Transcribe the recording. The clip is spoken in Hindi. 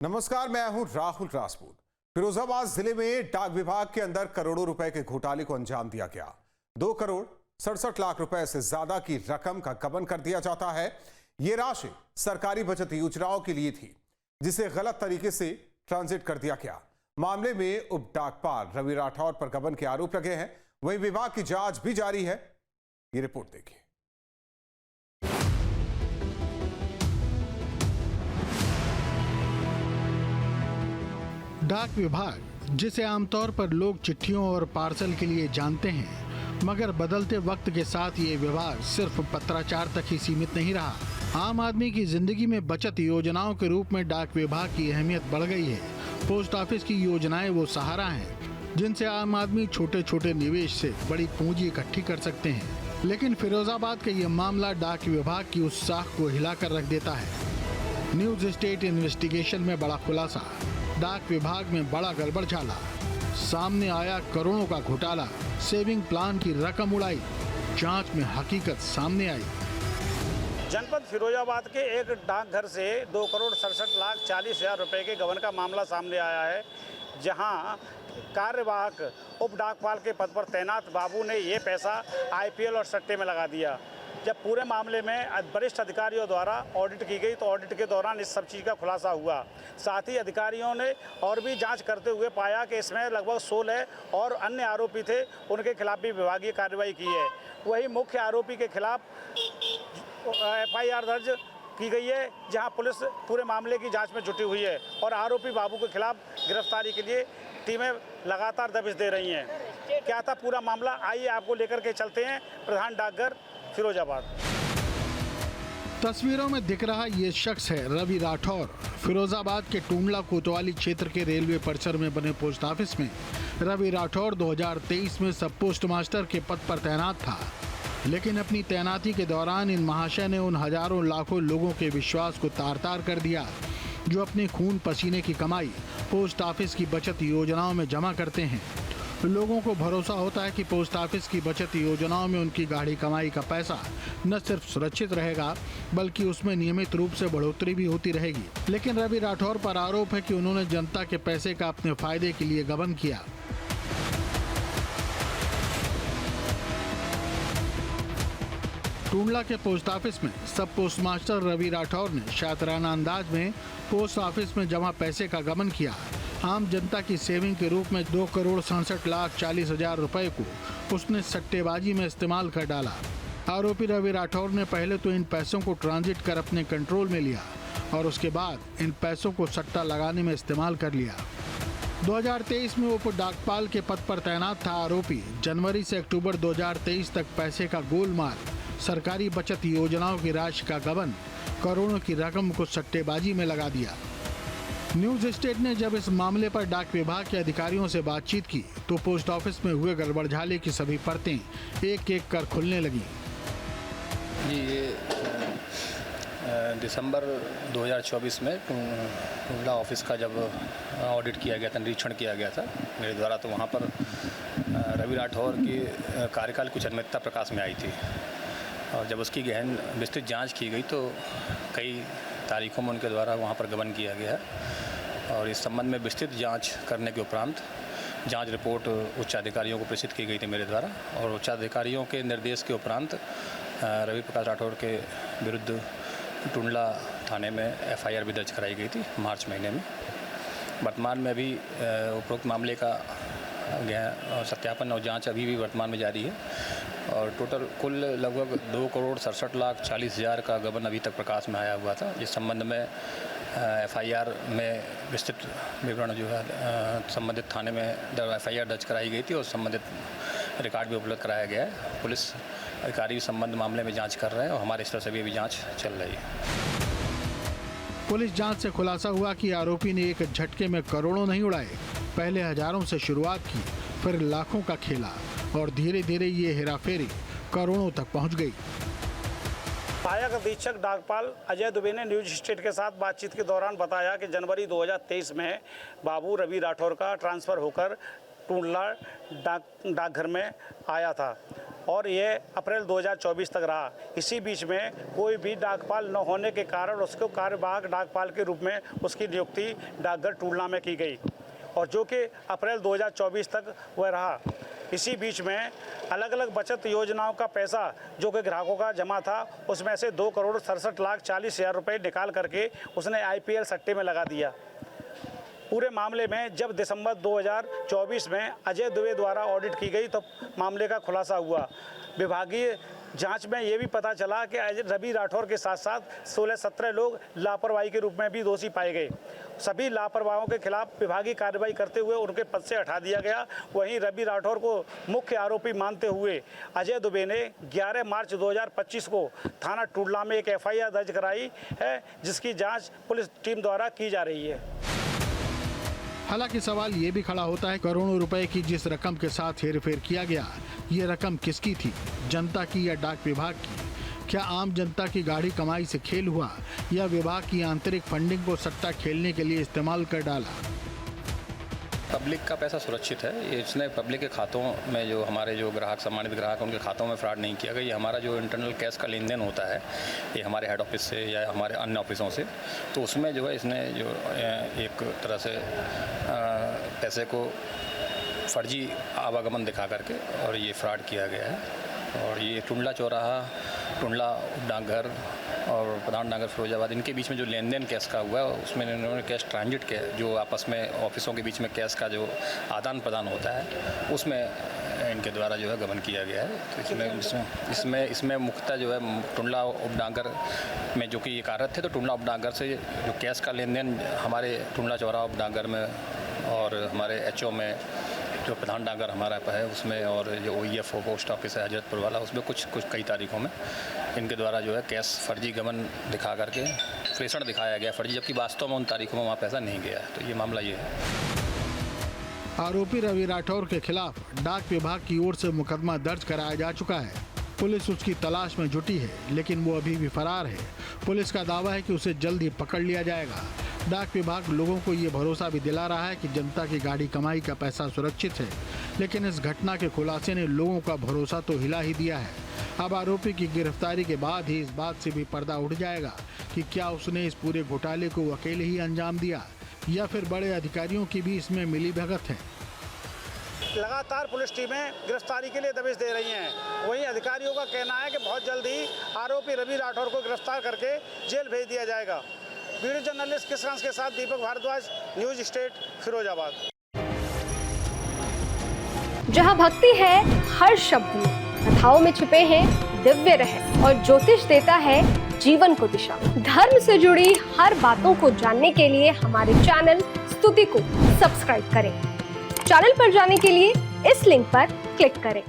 नमस्कार, मैं हूं राहुल राजपूत। फिरोजाबाद जिले में डाक विभाग के अंदर करोड़ों रुपए के घोटाले को अंजाम दिया गया। 2 करोड़ 67 लाख रुपए से ज्यादा की रकम का गबन कर दिया जाता है। यह राशि सरकारी बचत योजनाओं के लिए थी, जिसे गलत तरीके से ट्रांजिट कर दिया गया। मामले में उप डाकपाल रवि राठौर पर गबन के आरोप लगे हैं। वहीं विभाग की जांच भी जारी है। ये रिपोर्ट देखिए। डाक विभाग, जिसे आमतौर पर लोग चिट्ठियों और पार्सल के लिए जानते हैं, मगर बदलते वक्त के साथ ये विभाग सिर्फ पत्राचार तक ही सीमित नहीं रहा। आम आदमी की जिंदगी में बचत योजनाओं के रूप में डाक विभाग की अहमियत बढ़ गई है। पोस्ट ऑफिस की योजनाएं वो सहारा हैं, जिनसे आम आदमी छोटे छोटे निवेश से बड़ी पूंजी इकट्ठी कर सकते हैं। लेकिन फिरोजाबाद का ये मामला डाक विभाग की उस साख को हिलाकर रख देता है। न्यूज स्टेट इन्वेस्टिगेशन में बड़ा खुलासा, डाक विभाग में बड़ा गड़बड़झाला, सामने आया करोड़ों का घोटाला, सेविंग प्लान की रकम उड़ाई, जांच में हकीकत सामने आई। जनपद फिरोजाबाद के एक डाकघर से 2,67,40,000 रुपए के गबन का मामला सामने आया है, जहां कार्यवाहक उप डाकपाल के पद पर तैनात बाबू ने ये पैसा आईपीएल और सट्टे में लगा दिया। जब पूरे मामले में वरिष्ठ अधिकारियों द्वारा ऑडिट की गई तो ऑडिट के दौरान इस सब चीज़ का खुलासा हुआ। साथ ही अधिकारियों ने और भी जांच करते हुए पाया कि इसमें लगभग 16 और अन्य आरोपी थे, उनके खिलाफ भी विभागीय कार्रवाई की है। वही मुख्य आरोपी के खिलाफ एफआईआर दर्ज की गई है, जहां पुलिस पूरे मामले की जांच में जुटी हुई है और आरोपी बाबू के खिलाफ गिरफ्तारी के लिए टीमें लगातार दबिश दे रही हैं। क्या था पूरा मामला, आइए आपको लेकर के चलते हैं प्रधान डाकघर फिरोजाबाद। तस्वीरों में दिख रहा ये शख्स है रवि राठौर। फिरोजाबाद के टूंडला कोतवाली क्षेत्र के रेलवे परिसर में बने पोस्ट ऑफिस में रवि राठौर 2023 में सब पोस्ट मास्टर के पद पर तैनात था। लेकिन अपनी तैनाती के दौरान इन महाशय ने उन हजारों लाखों लोगों के विश्वास को तार-तार कर दिया, जो अपने खून पसीने की कमाई पोस्ट ऑफिस की बचत योजनाओं में जमा करते हैं। लोगों को भरोसा होता है कि पोस्ट ऑफिस की बचत योजनाओं में उनकी गाढ़ी कमाई का पैसा न सिर्फ सुरक्षित रहेगा, बल्कि उसमें नियमित रूप से बढ़ोतरी भी होती रहेगी। लेकिन रवि राठौर पर आरोप है कि उन्होंने जनता के पैसे का अपने फायदे के लिए गबन किया। टूंडला के पोस्ट ऑफिस में सब पोस्ट मास्टर रवि राठौर ने शातिराना अंदाज में पोस्ट ऑफिस में जमा पैसे का गबन किया। आम जनता की सेविंग के रूप में 2,67,40,000 रुपए को उसने सट्टेबाजी में इस्तेमाल कर डाला। आरोपी रवि राठौर ने पहले तो इन पैसों को ट्रांजिट कर अपने कंट्रोल में लिया और उसके बाद इन पैसों को सट्टा लगाने में इस्तेमाल कर लिया। 2023 में उप डाकपाल के पद पर तैनात था आरोपी। जनवरी से अक्टूबर 2023 तक पैसे का गोलमाल, सरकारी बचत योजनाओं की राशि का गबन, करोड़ों की रकम को सट्टेबाजी में लगा दिया। न्यूज स्टेट ने जब इस मामले पर डाक विभाग के अधिकारियों से बातचीत की तो पोस्ट ऑफिस में हुए गड़बड़झाले की सभी परतें एक एक कर खुलने लगी। जी, ये दिसंबर 2024 में टूंडला ऑफिस का जब ऑडिट किया गया था, निरीक्षण किया गया था मेरे द्वारा, तो वहाँ पर रवि राठौर की कार्यकाल कुछ अनियमितता प्रकाश में आई थी। और जब उसकी गहन विस्तृत जांच की गई तो कई तारीखों में उनके द्वारा वहाँ पर गबन किया गया है और इस संबंध में विस्तृत जांच करने के उपरांत जांच रिपोर्ट उच्च अधिकारियों को प्रेषित की गई थी मेरे द्वारा और उच्च अधिकारियों के निर्देश के उपरांत रवि प्रकाश राठौर के विरुद्ध टूंडला थाने में एफआईआर भी दर्ज कराई गई थी मार्च महीने में। वर्तमान में अभी उपरोक्त मामले का सत्यापन और जांच अभी भी वर्तमान में जारी है और टोटल कुल लगभग 2,67,40,000 का गबन अभी तक प्रकाश में आया हुआ था। इस संबंध में एफआईआर में विस्तृत विवरण जो है संबंधित थाने में एफआईआर दर्ज कराई गई थी और संबंधित रिकॉर्ड भी उपलब्ध कराया गया है। पुलिस अधिकारी संबंध मामले में जांच कर रहे हैं और हमारे स्तर से भी अभी जांच चल रही है। पुलिस जांच से खुलासा हुआ कि आरोपी ने एक झटके में करोड़ों नहीं उड़ाए। पहले हजारों से शुरुआत की, फिर लाखों का खेला और धीरे धीरे ये हेराफेरी करोड़ों तक पहुंच गई। सहायक अधीक्षक डाकपाल अजय दुबे ने न्यूज स्टेट के साथ बातचीत के दौरान बताया कि जनवरी 2023 में बाबू रवि राठौर का ट्रांसफ़र होकर टूंडला डाकघर में आया था। और ये अप्रैल 2024 तक रहा। इसी बीच में कोई भी डाकपाल न होने के कारण उसको कार्यवाहक डाकपाल के रूप में उसकी नियुक्ति डाकघर टूलना में की गई और जो कि अप्रैल 2024 तक वह रहा। इसी बीच में अलग अलग बचत योजनाओं का पैसा जो कि ग्राहकों का जमा था उसमें से 2,67,40,000 रुपये निकाल करके उसने IPL सट्टे में लगा दिया। पूरे मामले में जब दिसंबर 2024 में अजय दुबे द्वारा ऑडिट की गई तो मामले का खुलासा हुआ। विभागीय जांच में ये भी पता चला कि रवि राठौर के साथ साथ 16-17 लोग लापरवाही के रूप में भी दोषी पाए गए। सभी लापरवाहों के खिलाफ विभागीय कार्रवाई करते हुए उनके पद से हटा दिया गया। वहीं रवि राठौर को मुख्य आरोपी मानते हुए अजय दुबे ने 11 मार्च 2025 को थाना टूडला में एक FIR दर्ज कराई है, जिसकी जाँच पुलिस टीम द्वारा की जा रही है। हालांकि सवाल ये भी खड़ा होता है, करोड़ों रुपए की जिस रकम के साथ हेरफेर किया गया, ये रकम किसकी थी? जनता की या डाक विभाग की? क्या आम जनता की गाढ़ी कमाई से खेल हुआ या विभाग की आंतरिक फंडिंग को सट्टा खेलने के लिए इस्तेमाल कर डाला? पब्लिक का पैसा सुरक्षित है। इसने पब्लिक के खातों में जो हमारे जो ग्राहक सम्मानित ग्राहक हैं उनके खातों में फ्रॉड नहीं किया गया। ये हमारा जो इंटरनल कैश का लेन देन होता है ये हमारे हेड ऑफिस से या हमारे अन्य ऑफिसों से, तो उसमें जो है इसने जो एक तरह से पैसे को फर्जी आवागमन दिखा करके और ये फ्रॉड किया गया है। और ये टुंडला चौराहा, टुंडला डाकघर और प्रधान डाकघर फिरोजाबाद, इनके बीच में जो लेन देन कैश का हुआ है उसमें इन्होंने कैश ट्रांजिट के जो आपस में ऑफिसों के बीच में कैश का जो आदान प्रदान होता है उसमें इनके द्वारा जो है गबन किया गया है। तो इसमें मुख्यतः जो है टुंडला उप डाकघर में जो कि ये कार्यरत थे, तो टुंडला उप डाकघर से जो कैश का लेन देन हमारे टुंडला चौराहा उप डाकघर में और हमारे HO में जो प्रधान डाकघर हमारा है उसमें और जो OEF पोस्ट ऑफिस है हजरतपुर वाला, उसमें कुछ कई तारीखों में इनके द्वारा जो है कैश फर्जी गमन दिखा करके प्रेषण दिखाया गया फर्जी, जबकि वास्तव में उन तारीखों में वहाँ पैसा नहीं गया। तो ये मामला ये है। आरोपी रवि राठौर के खिलाफ डाक विभाग की ओर से मुकदमा दर्ज कराया जा चुका है। पुलिस उसकी तलाश में जुटी है, लेकिन वो अभी भी फरार है। पुलिस का दावा है कि उसे जल्द ही पकड़ लिया जाएगा। डाक विभाग लोगों को ये भरोसा भी दिला रहा है कि जनता की गाढ़ी कमाई का पैसा सुरक्षित है, लेकिन इस घटना के खुलासे ने लोगों का भरोसा तो हिला ही दिया है। अब आरोपी की गिरफ्तारी के बाद ही इस बात से भी पर्दा उठ जाएगा कि क्या उसने इस पूरे घोटाले को अकेले ही अंजाम दिया या फिर बड़े अधिकारियों की भी इसमें मिलीभगत है। लगातार पुलिस टीमें गिरफ्तारी के लिए दबिश दे रही हैं। वहीं अधिकारियों का कहना है कि बहुत जल्द ही आरोपी रवि राठौर को गिरफ्तार करके जेल भेज दिया जाएगा। वीडियो जर्नलिस्ट किसान के साथ दीपक भारद्वाज, न्यूज स्टेट, फिरोजाबाद। जहां भक्ति है हर शब्द में, कथाओं में छुपे हैं दिव्य रहस्य और ज्योतिष देता है जीवन को दिशा। धर्म से जुड़ी हर बातों को जानने के लिए हमारे चैनल स्तुति को सब्सक्राइब करें। चैनल पर जाने के लिए इस लिंक पर क्लिक करें।